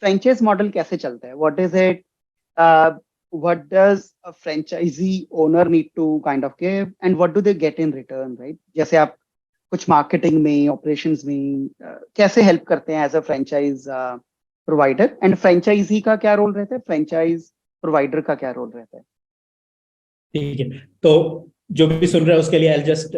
Franchise model कैसे चलता है? What is it? what does a franchisee owner need to kind of give and what do they get in return, right? जैसे आप कुछ marketing में, operations में कैसे हेल्प करते हैं as a franchise provider, and franchisee का क्या रोल रहता है, फ्रेंचाइज प्रोवाइडर का क्या रोल रहता है? ठीक है, तो जो भी सुन रहे हैं उसके लिए I just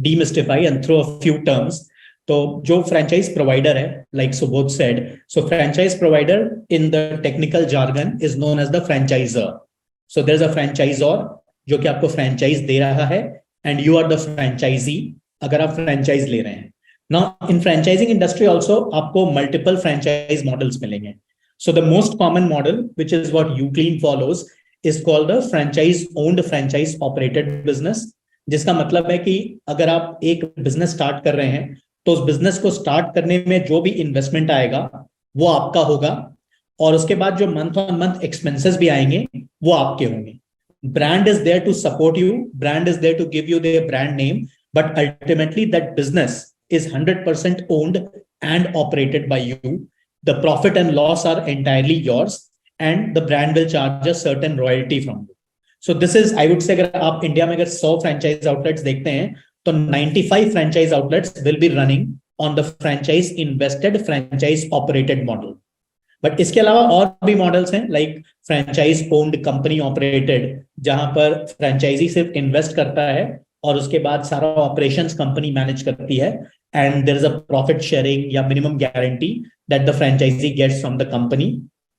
demystify and throw a few terms. तो जो फ्रेंचाइज प्रोवाइडर है, like Subodh said, so franchise provider in the technical jargon is known as the franchiser. So there is a franchiser जो कि आपको फ्रेंचाइज दे रहा है, and you are the franchisee अगर आप फ्रेंचाइज ले रहे हैं. Now in franchising industry also आपको मल्टीपल फ्रेंचाइज मॉडल्स मिलेंगे. So the most common model which is what UClean follows is called the franchise owned franchise operated business, जिसका मतलब है कि अगर आप एक बिजनेस स्टार्ट कर रहे हैं तो उस बिजनेस को स्टार्ट करने में जो भी इन्वेस्टमेंट आएगा वो आपका होगा, और उसके बाद जो मंथ ऑन मंथ एक्सपेंसेस भी आएंगे वो आपके होंगे. Brand is there to support you, brand is there to give you their brand name, but ultimately that business is 100% owned and operated by you. The profit and loss are entirely yours, and the brand will charge a certain royalty from you. So this is, I would say, अगर आप India में अगर 100 franchise outlets देखते हैं तो 95 franchise outlets will be running on the franchise invested franchise operated model. But इसके अलावा और भी मॉडल्स हैं, like franchise owned company operated, जहां पर फ्रेंचाइजी सिर्फ इन्वेस्ट करता है और उसके बाद सारा ऑपरेशंस कंपनी मैनेज करती है, and there is a profit sharing या minimum guarantee that the franchisee gets from the company.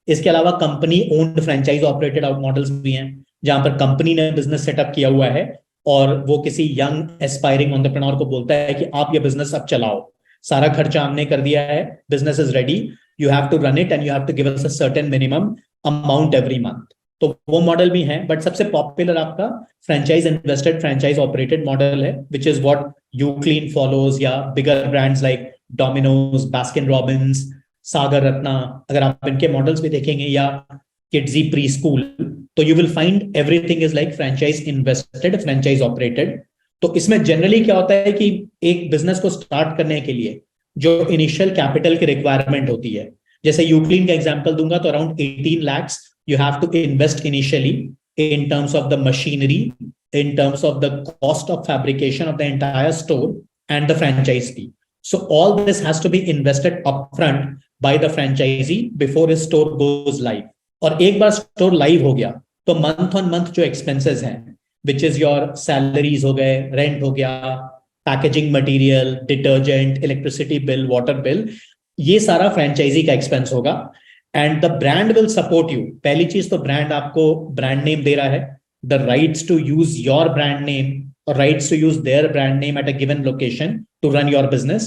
इसके अलावा company owned franchise operated out models भी हैं, जहां पर कंपनी ने बिजनेस सेटअप किया हुआ है और वो किसी यंग एस्पायरिंग एंटरप्रेन्योर को बोलता है कि आप ये बिजनेस अब चलाओ, सारा खर्चा हमने कर दिया है, business is ready, you have to run it and you have to give us a certain minimum amount every month. तो वो मॉडल भी है, बट सबसे पॉपुलर आपका franchise invested franchise operated model है, which is what UClean follows, या bigger brands like Domino's, Baskin Robbins, Sagar Ratna. अगर आप इनके मॉडल्स भी देखेंगे, या किड्जी प्री स्कूल, तो you will find everything is like franchise invested franchise operated. तो इसमें जनरली क्या होता है कि एक बिजनेस को स्टार्ट करने के लिए जो इनिशियल कैपिटल की रिक्वायरमेंट होती है, जैसे यूक्लीन का एग्जांपल दूंगा तो around 18 lakhs you have to invest initially in terms of the machinery, in terms of the cost of fabrication of the entire store and the franchise fee. So all this has to be invested upfront by the franchisee before his store goes live. और एक बार store live हो गया तो month on month जो expenses हैं, which is your salaries हो गए, rent हो गया, packaging material, detergent, electricity bill, water bill, ये सारा फ्रेंचाइजी का एक्सपेंस होगा, and the brand will support you. पहली चीज तो ब्रांड आपको ब्रांड नेम दे रहा है, the rights to use your brand name or rights to use their brand name at a given location to run your business,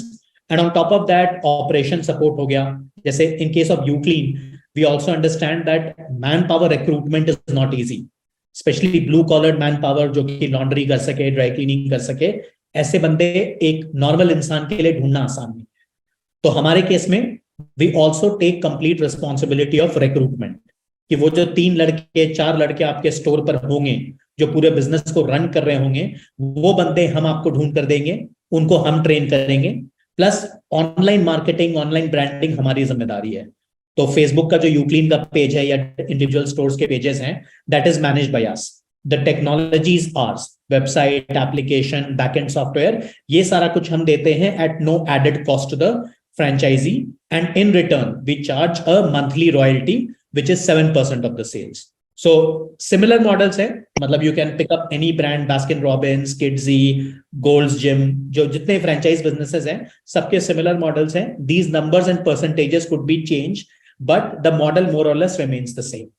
and on top of that operation support हो गया. जैसे in case of Uclean, we also understand that manpower recruitment is not easy, especially blue collared manpower जो कि laundry कर सके, dry cleaning कर सके, ऐसे बंदे एक नॉर्मल इंसान के लिए ढूंढना आसान नहीं. तो हमारे केस में we also take complete responsibility of recruitment, कि वो जो 3 लड़के 4 लड़के आपके स्टोर पर होंगे जो पूरे बिजनेस को रन कर रहे होंगे, वो बंदे हम आपको ढूंढ कर देंगे, उनको हम ट्रेन करेंगे, plus online marketing, online branding हमारी जिम्मेदारी है. तो फेसबुक का जो यूक्लीन का पेज है या इंडिविजुअल स्टोर्स के पेजेस हैं, that is managed by us. The technology is ours, website, application, backend software, ये सारा कुछ हम देते हैं at no added cost to the franchisee, and in return we charge a monthly royalty which is 7% of the sales. So similar models है, मतलब you can pick up any brand, Baskin Robbins, Kidsy, Gold's Gym, जो जितने franchise businesses हैं सबके similar models हैं. These numbers and percentages could be changed, but the model more or less remains the same.